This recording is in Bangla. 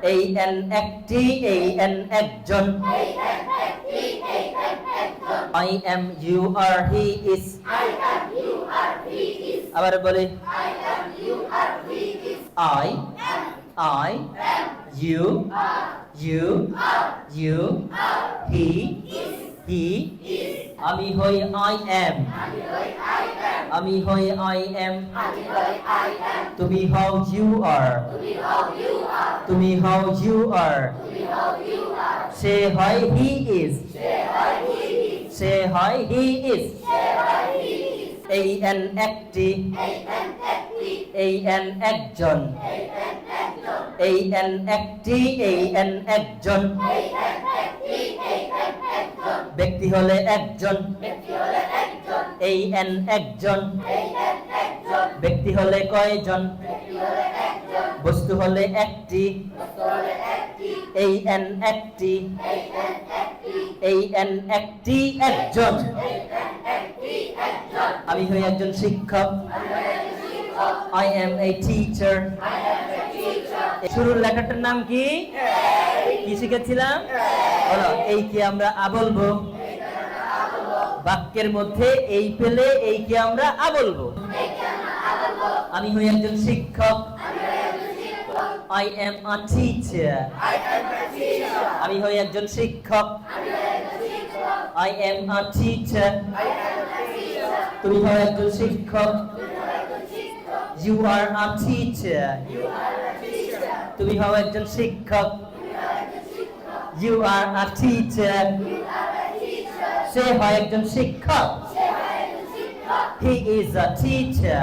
an একটি an একজন I am you are he is আবার বলি I you he আমি হই I am আমি হই I am তুমি হও you are তুমি হও you are সে হয় he is সে হয় he is an একটি an একজন an একটি an একজন ব্যক্তি হলে একজন an একজন ব্যক্তি হলে কয়জন বস্তু হলে একটি an একটি an একটি একজন আমি হই একজন শিক্ষক I am a teacher শুরুর লেখাটার নাম কি কি শিখেছিলাম বলো এই কি আমরা আ বলবো বাক্যের মধ্যে এই পেলে এই কি আমরা আ বলবো আমি হই একজন শিক্ষক I am a teacher আমি হই একজন শিক্ষক I am a teacher তুমি হও একজন শিক্ষক You are a teacher তুমি হও একজন শিক্ষক You are a teacher সে হয় একজন শিক্ষক He is a teacher